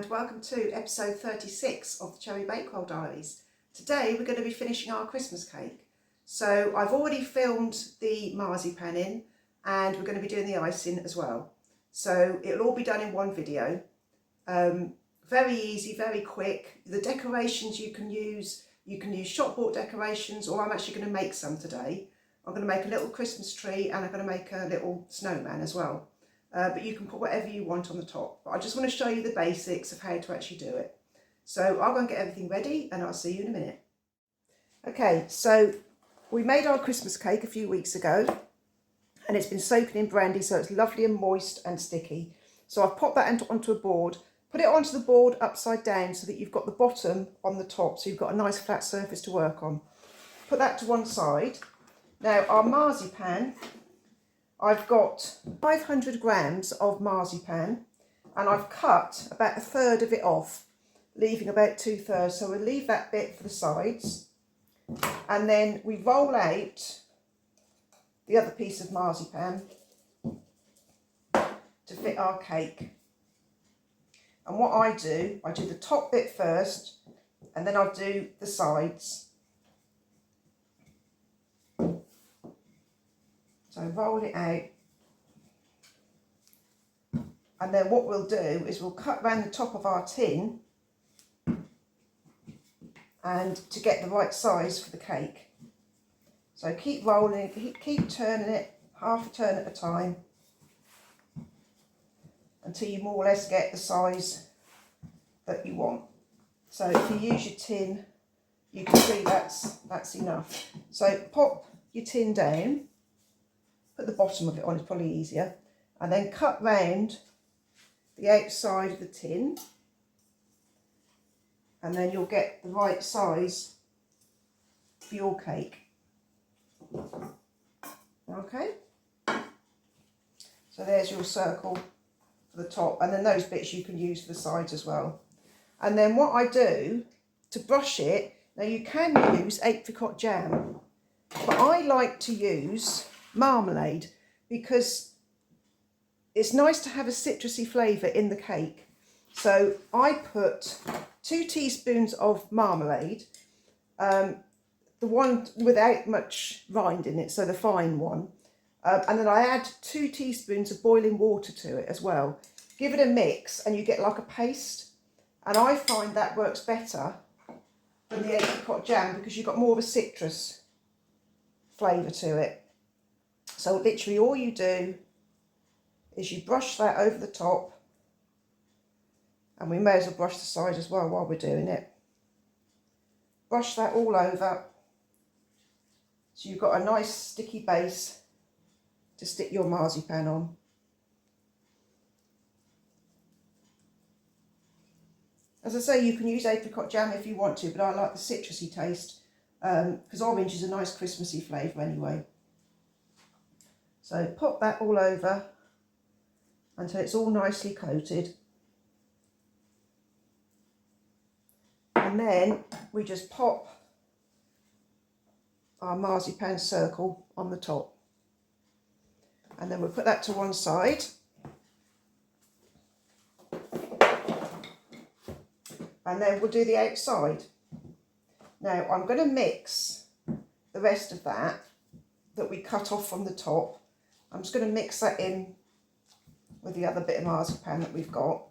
and welcome to episode 36 of the Cherry Bakewell Diaries. Today we're going to be finishing our Christmas cake. So I've already filmed the marzipan in and we're going to be doing the icing as well. So it'll all be done in one video. Very easy, very quick. The decorations you can use shop bought decorations, or I'm actually going to make some today. I'm going to make a little Christmas tree and I'm going to make a little snowman as well. But you can put whatever you want on the top. But I just want to show you the basics of how to actually do it. So I'll go and get everything ready and I'll see you in a minute. Okay, so we made our Christmas cake a few weeks ago and it's been soaking in brandy, so it's lovely and moist and sticky. So I've popped that onto a board, put it onto the board upside down so that you've got the bottom on the top, so you've got a nice flat surface to work on. Put that to one side. Now our marzipan, I've got 500 grams of marzipan and I've cut about a third of it off, leaving about 2/3. So we'll leave that bit for the sides and then we roll out the other piece of marzipan to fit our cake. And what I do the top bit first and then I'll do the sides. So roll it out, and then what we'll do is we'll cut around the top of our tin and to get the right size for the cake. So keep rolling it, keep turning it, half a turn at a time, until you more or less get the size that you want. So if you use your tin, you can see that's enough. So pop your tin down. Put the bottom of it on, it's probably easier, and then cut round the outside of the tin and then you'll get the right size for your cake. Okay, so there's your circle for the top, and then those bits you can use for the sides as well. And then what I do to brush it, now you can use apricot jam, but I like to use marmalade because it's nice to have a citrusy flavour in the cake. So I put 2 teaspoons of marmalade, the one without much rind in it, so the fine one, and then I add 2 teaspoons of boiling water to it as well. Give it a mix and you get like a paste, and I find that works better than the apricot jam because you've got more of a citrus flavour to it. So literally all you do is you brush that over the top, and we may as well brush the side as well while we're doing it. Brush that all over so you've got a nice sticky base to stick your marzipan on. As I say, you can use apricot jam if you want to, but I like the citrusy taste because orange is a nice Christmassy flavour anyway. So pop that all over until it's all nicely coated. And then we just pop our marzipan circle on the top. And then we'll put that to one side. And then we'll do the outside. Now I'm going to mix the rest of that we cut off from the top. I'm just going to mix that in with the other bit of marzipan that we've got.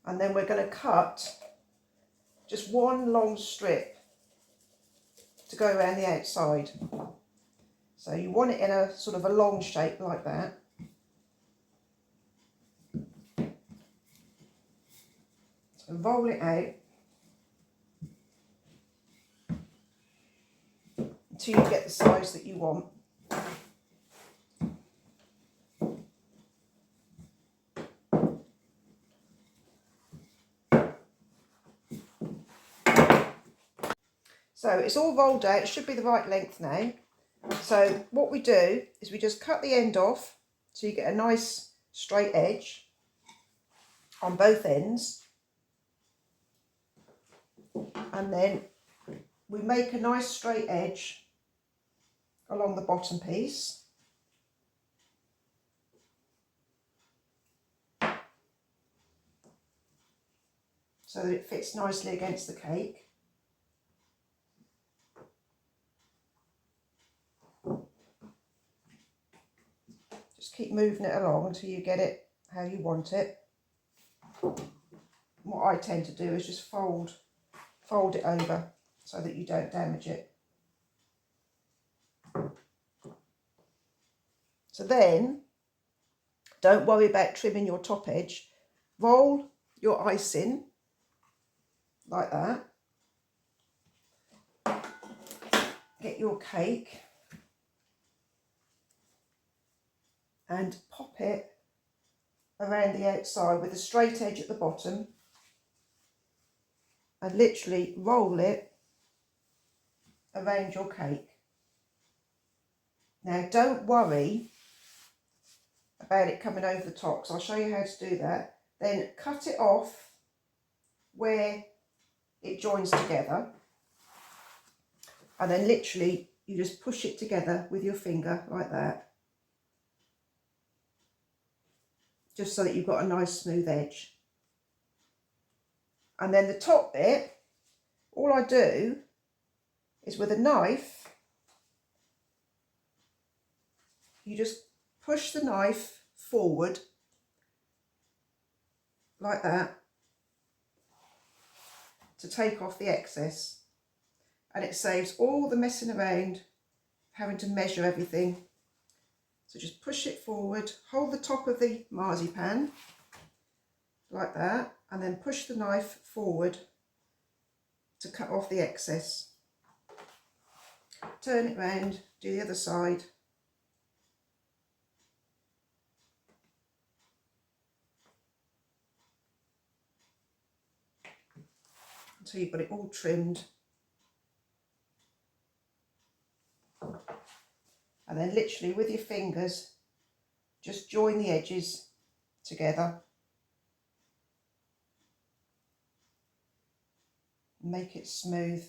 And then we're going to cut just one long strip to go around the outside. So you want it in a sort of a long shape like that. So roll it out until you get the size that you want. So it's all rolled out, it should be the right length now. So what we do is we just cut the end off so you get a nice straight edge on both ends. And then we make a nice straight edge along the bottom piece. so that it fits nicely against the cake. Just keep moving it along until you get it how you want it. What I tend to do is just fold it over so that you don't damage it. So then, don't worry about trimming your top edge. Roll your icing like that. Get your cake and pop it around the outside with a straight edge at the bottom, and literally roll it around your cake. Now don't worry about it coming over the top, so I'll show you how to do that. Then cut it off where it joins together, and then literally you just push it together with your finger like that, just so that you've got a nice smooth edge. And then the top bit, all I do is with a knife, you just push the knife forward like that to take off the excess, and it saves all the messing around, having to measure everything. So just push it forward, hold the top of the marzipan like that, and then push the knife forward to cut off the excess. Turn it round, do the other side. Until you've got it all trimmed. And then literally with your fingers, just join the edges together. Make it smooth.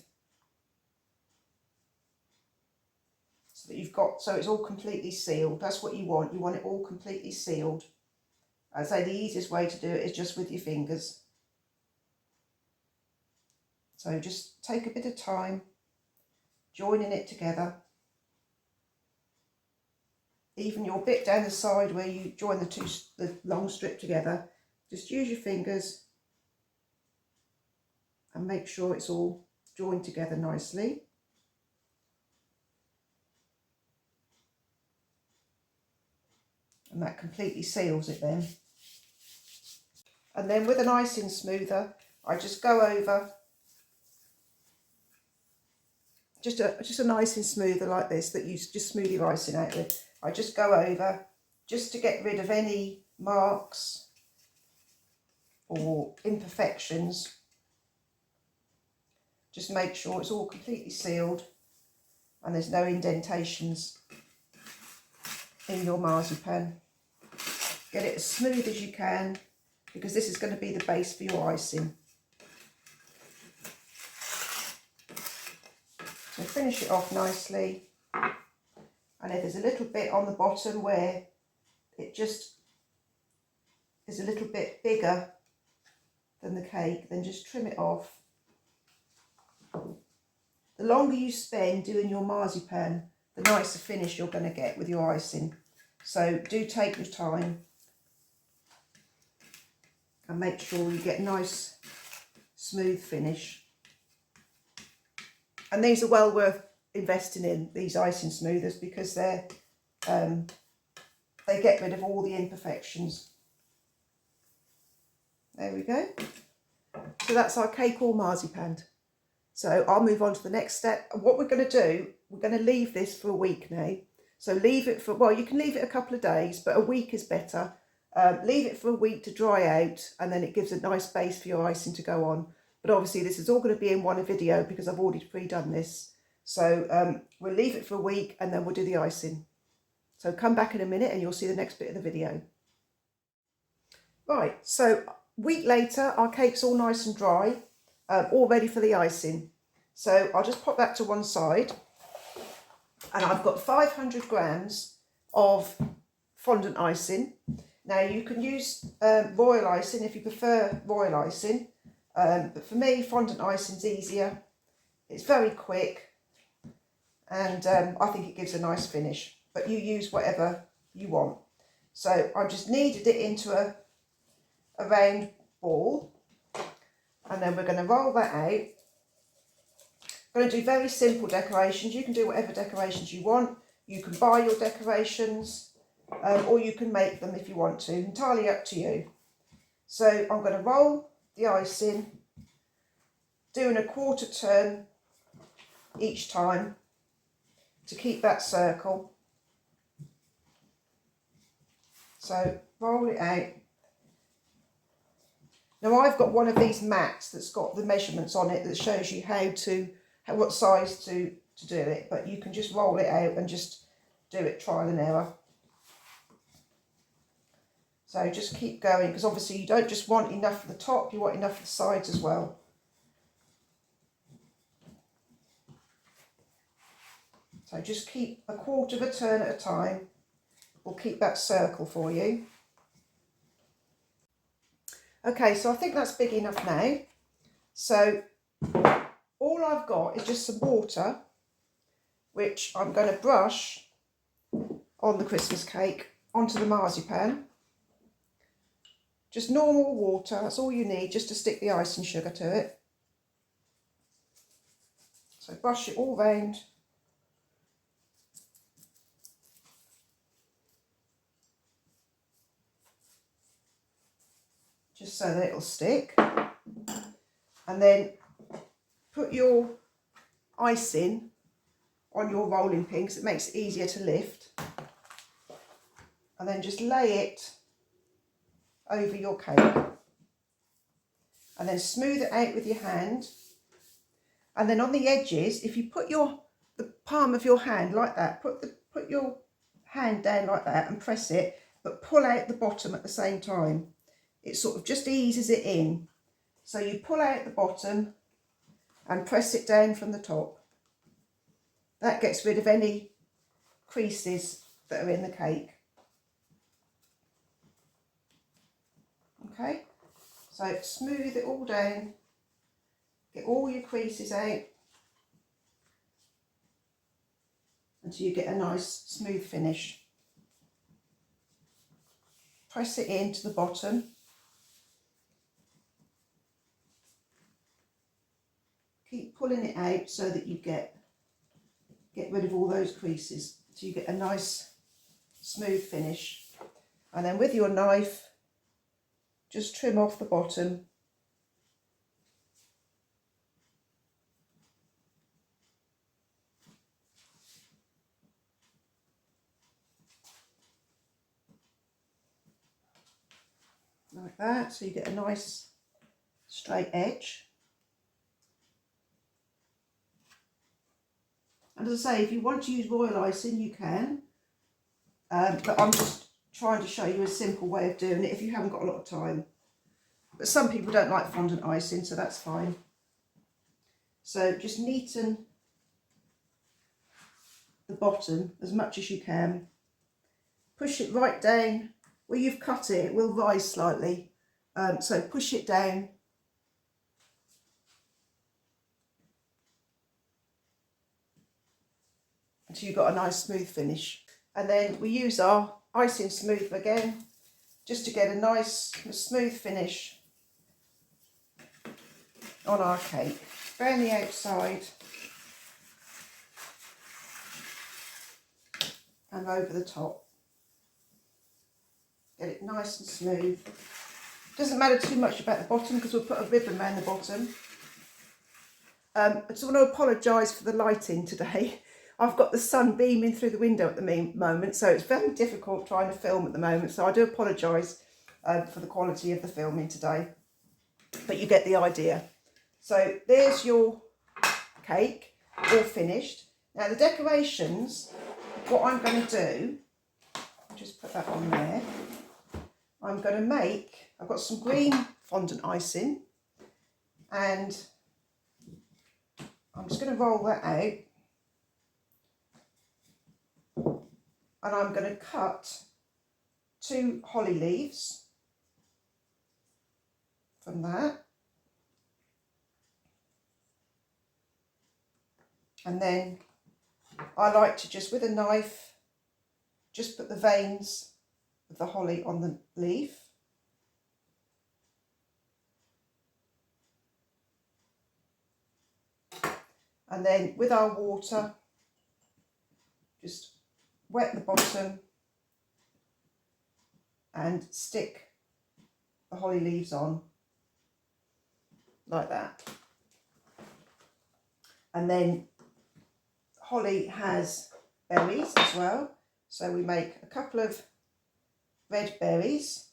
So that you've got, so it's all completely sealed. That's what you want. You want it all completely sealed. I'd say the easiest way to do it is just with your fingers. So just take a bit of time joining it together. Even your bit down the side where you join the long strip together, just use your fingers and make sure it's all joined together nicely. And that completely seals it then. And then with an icing smoother, I just go over just an icing smoother like this that you just smooth your icing out with. I just go over just to get rid of any marks or imperfections. Just make sure it's all completely sealed and there's no indentations in your marzipan. Get it as smooth as you can, because this is going to be the base for your icing. So finish it off nicely, and if there's a little bit on the bottom where it just is a little bit bigger than the cake, then just trim it off. The longer you spend doing your marzipan, the nicer finish you're going to get with your icing. So do take your time and make sure you get a nice smooth finish. And these are well worth investing in, these icing smoothers, because they get rid of all the imperfections. There we go. So that's our cake or marzipan. So I'll move on to the next step. And what we're going to do, we're going to leave this for a week now. So leave it for, well, you can leave it a couple of days, but a week is better. Leave it for a week to dry out, and then it gives a nice base for your icing to go on. But obviously this is all going to be in one video because I've already pre-done this. So we'll leave it for a week and then we'll do the icing. So come back in a minute and you'll see the next bit of the video. Right, so a week later, our cake's all nice and dry, all ready for the icing. So I'll just pop that to one side. And I've got 500 grams of fondant icing. Now you can use royal icing if you prefer royal icing. But for me, fondant icing's easier. It's very quick, and I think it gives a nice finish. But you use whatever you want. So I just kneaded it into a round ball, and then we're going to roll that out. I'm going to do very simple decorations. You can do whatever decorations you want. You can buy your decorations, or you can make them if you want to. Entirely up to you. So I'm going to roll the icing, doing a quarter turn each time to keep that circle. So roll it out. Now I've got one of these mats that's got the measurements on it that shows you what size to do it, but you can just roll it out and just do it trial and error. So just keep going, because obviously you don't just want enough for the top, you want enough for the sides as well. So just keep a quarter of a turn at a time. We'll keep that circle for you. Okay, so I think that's big enough now. So all I've got is just some water, which I'm going to brush on the Christmas cake onto the marzipan. Just normal water, that's all you need, just to stick the icing sugar to it. So brush it all round. Just so that it'll stick. And then put your icing on your rolling pin, because it makes it easier to lift. And then just lay it over your cake. And then smooth it out with your hand. And then on the edges, if you put the palm of your hand like that, put your hand down like that and press it, but pull out the bottom at the same time. It sort of just eases it in. So you pull out the bottom and press it down from the top. That gets rid of any creases that are in the cake. Okay, so smooth it all down, get all your creases out until you get a nice smooth finish. Press it into the bottom. Keep pulling it out so that you get rid of all those creases, so you get a nice smooth finish. And then with your knife, just trim off the bottom. Like that, so you get a nice straight edge. And as I say, if you want to use royal icing, you can. But I'm just trying to show you a simple way of doing it if you haven't got a lot of time. But some people don't like fondant icing, so that's fine. So just neaten the bottom as much as you can. Push it right down. Where you've cut it, it will rise slightly. So push it down. Until you've got a nice smooth finish. And then we use our icing smoother again, just to get a nice smooth finish on our cake. Around the outside and over the top. Get it nice and smooth. Doesn't matter too much about the bottom because we'll put a ribbon around the bottom. I just want to apologise for the lighting today. I've got the sun beaming through the window at the moment, so it's very difficult trying to film at the moment. So I do apologise for the quality of the filming today, but you get the idea. So there's your cake, all finished. Now the decorations, what I'm going to do, just put that on there. I'm going to make, I've got some green fondant icing, and I'm just going to roll that out. And I'm going to cut 2 holly leaves from that. And then I like to just with a knife just put the veins of the holly on the leaf. And then with our water, just wet the bottom and stick the holly leaves on like that. And then holly has berries as well, so we make a couple of red berries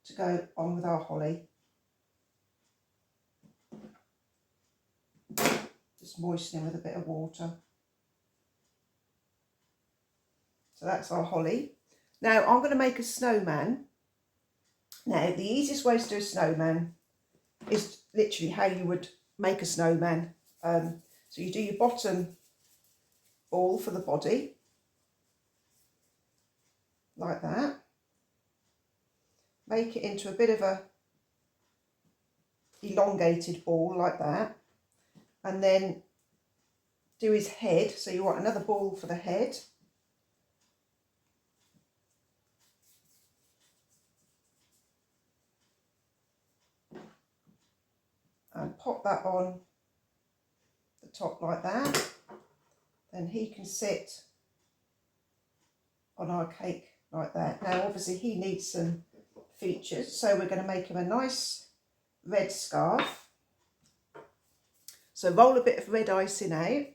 to go on with our holly. Just moistening with a bit of water. So that's our holly. Now I'm going to make a snowman. Now the easiest way to do a snowman is literally how you would make a snowman. So you do your bottom ball for the body, like that. Make it into a bit of a elongated ball like that. And then do his head. So you want another ball for the head. And pop that on the top like that. Then he can sit on our cake like that. Now obviously he needs some features, so we're going to make him a nice red scarf. So roll a bit of red icing out.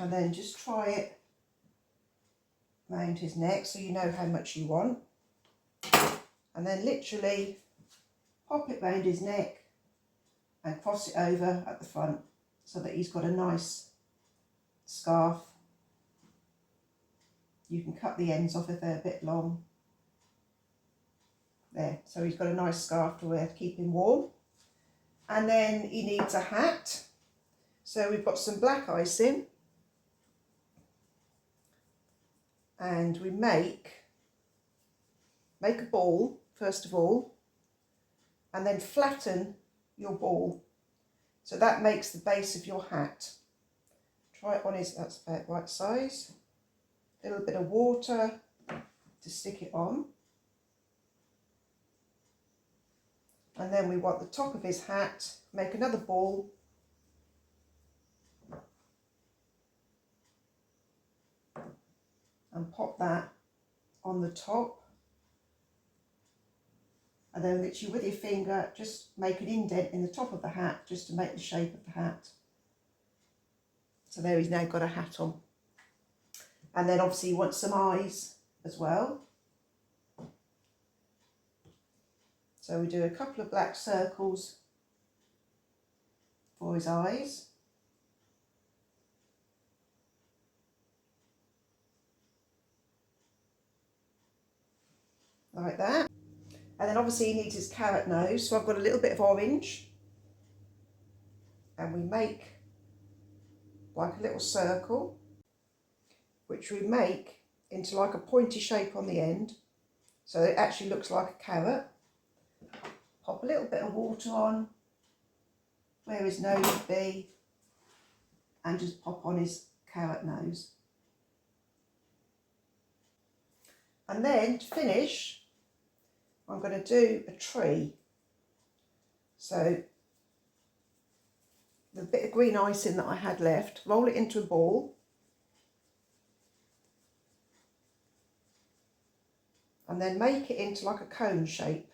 And then just try it round his neck so you know how much you want. And then literally pop it round his neck and cross it over at the front so that he's got a nice scarf. You can cut the ends off if they're a bit long. There, so he's got a nice scarf to wear to keep him warm. And then he needs a hat. So we've got some black icing. And we make a ball first of all, and then flatten your ball. So that makes the base of your hat. Try it on his, that's about right size. A little bit of water to stick it on. And then we want the top of his hat, make another ball. And pop that on the top. And then literally with your finger, just make an indent in the top of the hat just to make the shape of the hat. So there he's now got a hat on. And then obviously you want some eyes as well. So we do a couple of black circles for his eyes. Like that. And then obviously he needs his carrot nose, so I've got a little bit of orange. And we make like a little circle, which we make into like a pointy shape on the end. So it actually looks like a carrot. Pop a little bit of water on where his nose would be, and just pop on his carrot nose. And then to finish, I'm going to do a tree. So the bit of green icing that I had left, roll it into a ball. And then make it into like a cone shape.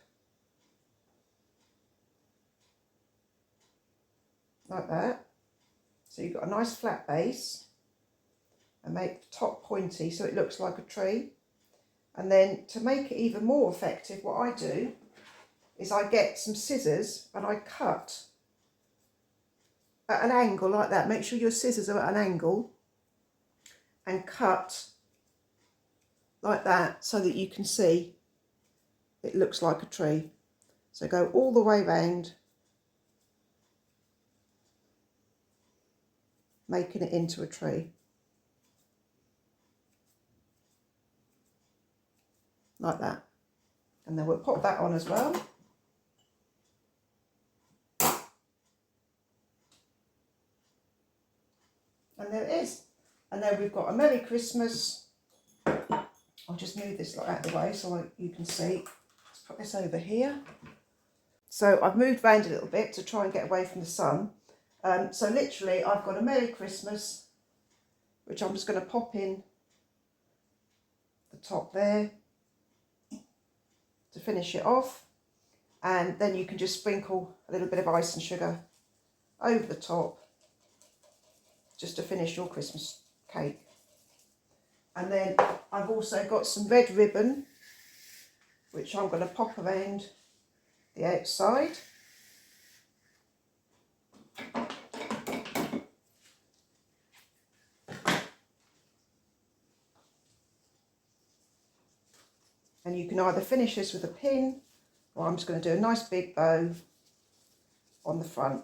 Like that. So you've got a nice flat base. And make the top pointy so it looks like a tree. And then to make it even more effective, what I do is I get some scissors and I cut at an angle like that. Make sure your scissors are at an angle and cut like that so that you can see it looks like a tree. So go all the way round, making it into a tree. like that. And then we'll pop that on as well. And there it is. And then we've got a Merry Christmas. I'll just move this out of the way so you can see. Let's put this over here. So I've moved around a little bit to try and get away from the sun. So literally I've got a Merry Christmas, which I'm just going to pop in the top there to finish it off. And then you can just sprinkle a little bit of ice and sugar over the top just to finish your Christmas cake. And then I've also got some red ribbon, which I'm going to pop around the outside. And you can either finish this with a pin, or I'm just going to do a nice big bow on the front.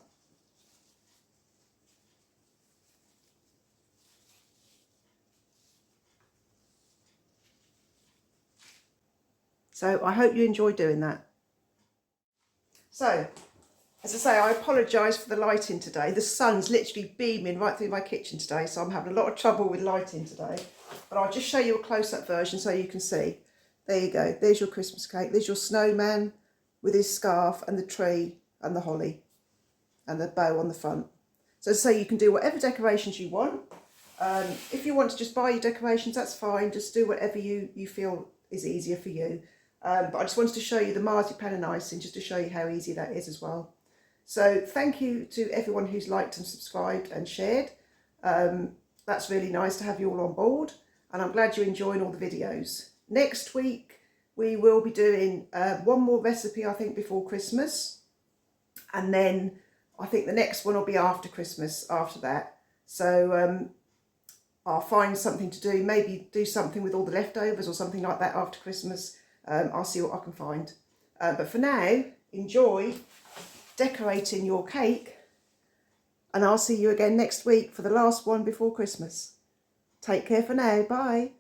So I hope you enjoy doing that. So, as I say, I apologise for the lighting today. The sun's literally beaming right through my kitchen today, so I'm having a lot of trouble with lighting today. But I'll just show you a close-up version so you can see. There you go. There's your Christmas cake. There's your snowman with his scarf and the tree and the holly and the bow on the front. So as I say, you can do whatever decorations you want. If you want to just buy your decorations, that's fine. Just do whatever you feel is easier for you. But I just wanted to show you the marzipan and icing, just to show you how easy that is as well. So thank you to everyone who's liked and subscribed and shared. That's really nice to have you all on board, and I'm glad you're enjoying all the videos. Next week we will be doing one more recipe, I think, before Christmas, and then I think the next one will be after Christmas after that. So I'll find something to do, maybe do something with all the leftovers or something like that after Christmas. I'll see what I can find. But for now, enjoy decorating your cake, and I'll see you again next week for the last one before Christmas. Take care for now. Bye.